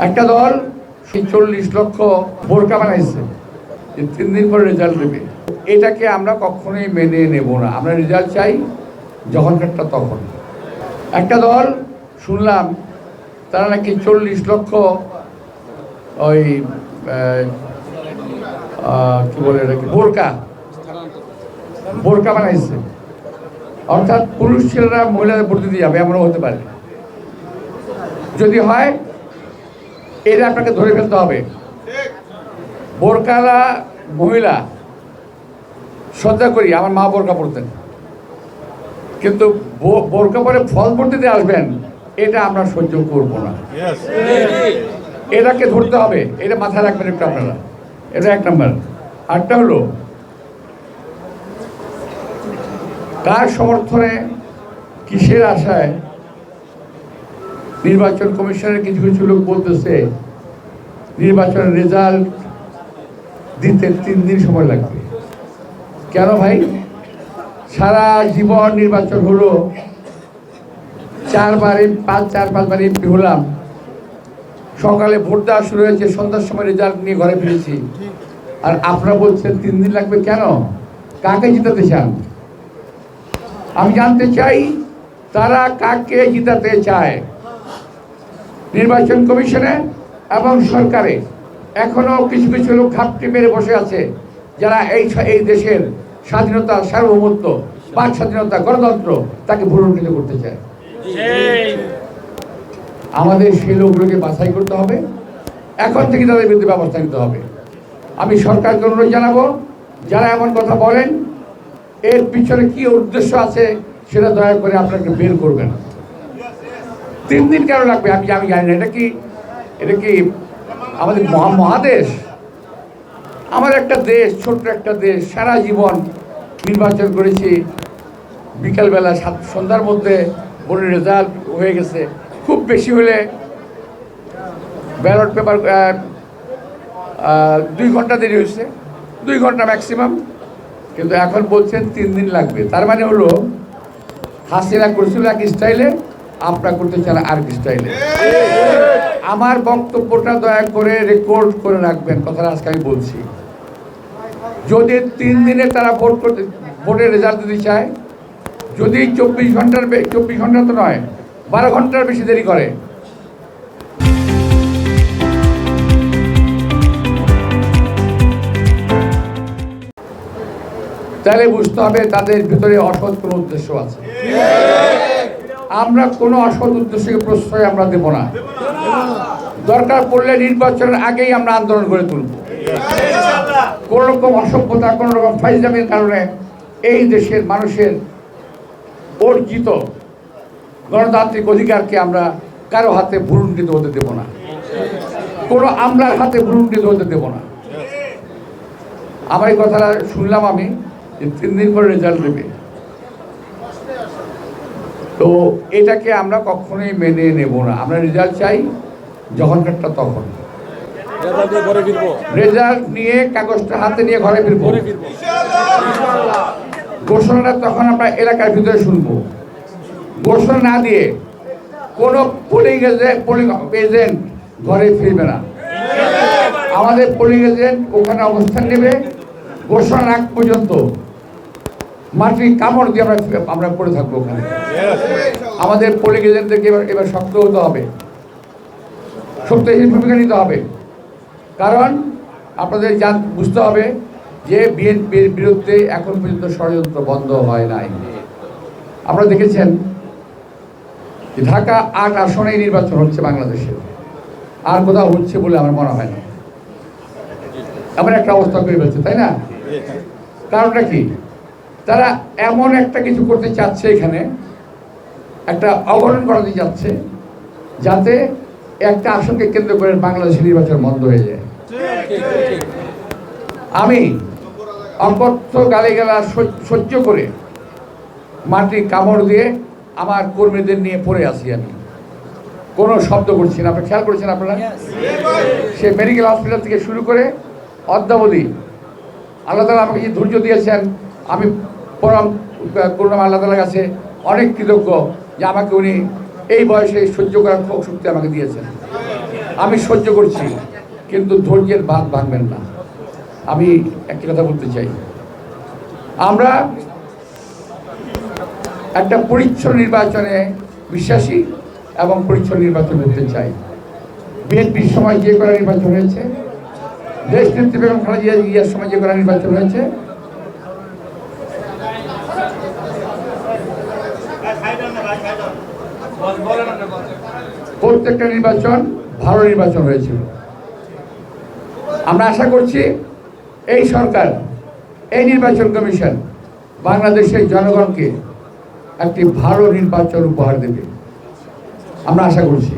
একটা দল 40 লক্ষ বোরকা বানাইছে, 3 দিন পরে রেজাল্ট দেবে। এটাকে আমরা কখনোই মেনে নেব না। আমরা রেজাল্ট চাই যখনকারটা তখন। একটা দল শুনলাম তারা নাকি 40 লক্ষ ওই কি বলে এটাকে বোরকা বানাইছে, অর্থাৎ পুরুষ ছেলেরা মহিলাদের ভর্তি দিয়ে যাবে, এমনও হতে পারে। যদি হয় এটা আপনাকে ধরে ফেলতে হবে। বোরকালা মহিলা শ্রদ্ধা করি, আমার মা বোরকা পড়তেন, কিন্তু বোরকা পরে ফল পড়তে আসবেন, এটা আমরা সহ্য করব না। এটাকে ধরতে হবে, এটা মাথায় রাখবেন একটু আপনারা। এটা 1 নম্বর। আরটা হলো কার সমর্থনে কিসের আশায় নির্বাচন কমিশনের কিছু কিছু লোক বলতেছে নির্বাচনের রেজাল্ট দিতে 3 দিন সময় লাগবে। কেন ভাই? সারা জীবন নির্বাচন হলো, 4 5বার এমপি হলাম, সকালে ভোট দেওয়া শুরু হয়েছে, সন্ধ্যার সময় রেজাল্ট নিয়ে ঘরে ফিরেছি, আর আপনারা বলছেন 3 দিন লাগবে। কেন? কাকে জিতাতে চান? আমি জানতে চাই তারা কাকে জিতাতে চায়। নির্বাচন কমিশনে এবং সরকারে এখনো কিছু কিছু লোক ঘাপটি মেরে বসে আছে, যারা এই দেশের স্বাধীনতা, সার্বভৌমত্ব, বাক স্বাধীনতা, গণতন্ত্র তাকে ভুলুণ্ঠিত করতে চায়। আমাদের সেই লোকগুলোকে বাছাই করতে হবে, এখন থেকে তাদের বিরুদ্ধে ব্যবস্থা নিতে হবে। আমি সরকারকে অনুরোধ জানাবো, যারা এমন কথা বলেন এর পিছনে কি উদ্দেশ্য আছে সেটা দয়া করে আপনাকে বের করবেন। 3 দিন কেন লাগবে আমি জানি না। এটা কি আমাদের মহাদেশ? আমার একটা দেশ, ছোট্ট একটা দেশ, সারা জীবন নির্বাচন করেছি, বিকালবেলা সন্ধ্যার মধ্যে ভোটের রেজাল্ট হয়ে গেছে। খুব বেশি হলে ব্যালট পেপার 2 ঘন্টা দেরি হয়েছে, 2 ঘন্টা ম্যাক্সিমাম, কিন্তু এখন বলছেন 3 দিন লাগবে। তার মানে হলো হাসিনা করছিল এক স্টাইলে, আপনারা করতে চান আর এক স্টাইলে। আমার বক্তব্যটা দয়া করে রেকর্ড করে রাখবেন, কথাটা আজকে আমি বলছি। যদি 3 দিনে তারা ভোটের রেজাল্ট দিতে চায়, যদি 24 ঘন্টা তো নয়, 12 ঘন্টার বেশি দেরি করে, তাহলে বুঝতে হবে তাদের ভিতরে অসৎ কোনো উদ্দেশ্য আছে। আমরা কোনো অসৎ উদ্দেশ্যকে প্রশ্রয় আমরা দেব না। দরকার পড়লে নির্বাচনের আগেই আমরা আন্দোলন করে তুলব। কোন রকম অসভ্যতা, কোন রকম ফাইজলামির কারণে এই দেশের মানুষের অর্জিত গণতান্ত্রিক অধিকারকে আমরা কারো হাতে ভুলুণ্ঠিত হতে দেব না, কোনো আমলার হাতে ভুলুণ্ঠিত হতে দেব না। আমার এই কথাটা শুনলাম আমি, যে 3 দিন পরে রেজাল্ট দেবে, তো এটাকে আমরা কখনোই মেনে নেব না। আমরা রেজাল্ট চাই যখনকারটা তখন। রেজাল্ট নিয়ে কাগজটা হাতে নিয়ে ঘরে ফিরবো। ঘোষণাটা তখন আমরা এলাকার ভিতরে শুনবো। ঘোষণা না দিয়ে কোনো পোলিং এজেন্ট ঘরে ফিরবে না। আমাদের পোলিং এজেন্ট ওখানে অবস্থান নেবে, ঘোষণার আগ পর্যন্ত মাটির কামড় দিয়ে আমরা পড়ে থাকবো ওখানে। আমাদের পোলিং এজেন্টদেরকে এবার শক্ত হতে হবে, শক্তিশালী ভূমিকা নিতে হবে। কারণ আপনাদের বুঝতে হবে যে বিএনপির বিরুদ্ধে এখন পর্যন্ত ষড়যন্ত্র বন্ধ হয় নাই। আপনারা দেখেছেন ঢাকা 8 আসনেই নির্বাচন হচ্ছে বাংলাদেশে, আর কোথাও হচ্ছে বলে আমার মনে হয় না। এমন একটা অবস্থা করে ফেলছে, তাই না? কারণটা কি? তারা এমন একটা কিছু করতে চাচ্ছে, এখানে একটা অবরণ করাতে চাচ্ছে, যাতে একটা আসনকে কেন্দ্র করে বাংলাদেশের নির্বাচন বন্ধ হয়ে যায়। আমি অকথ্য গালিগালাজ সহ্য করে মাটি কামড় দিয়ে আমার কর্মীদের নিয়ে পড়ে আছি। আমি কোনো শব্দ করছি না। আপনারা খেয়াল করেছেন আপনারা? সে মেডিকেল হসপিটাল থেকে শুরু করে অদ্যাবধি আল্লাহ তাআলা আমাকে যে ধৈর্য দিয়েছেন, আমি পরম করুণা আল্লাহ তাআলার কাছে অনেক কৃতজ্ঞ যে আমাকে উনি এই বয়সে সহ্য করার শক্তি আমাকে দিয়েছেন। আমি সহ্য করছি, কিন্তু ধৈর্যের বাঁধ ভাঙবেন না। আমি একটা কথা বলতে চাই, আমরা একটা পরিচ্ছন্ন নির্বাচনে বিশ্বাসী এবং পরিচ্ছন্ন নির্বাচন করতে চাই। বিএনপির সময় যে করা নির্বাচন হয়েছে, দেশ নেত্রী বেগম খালেদা জিয়ার সময় যে করা নির্বাচন হয়েছে, প্রত্যেকটা নির্বাচন ভালো নির্বাচন হয়েছিল। আমরা আশা করছি এই সরকার, এই নির্বাচন কমিশন বাংলাদেশের জনগণকে একটি ভালো নির্বাচন উপহার দেবে, আমরা আশা করছি।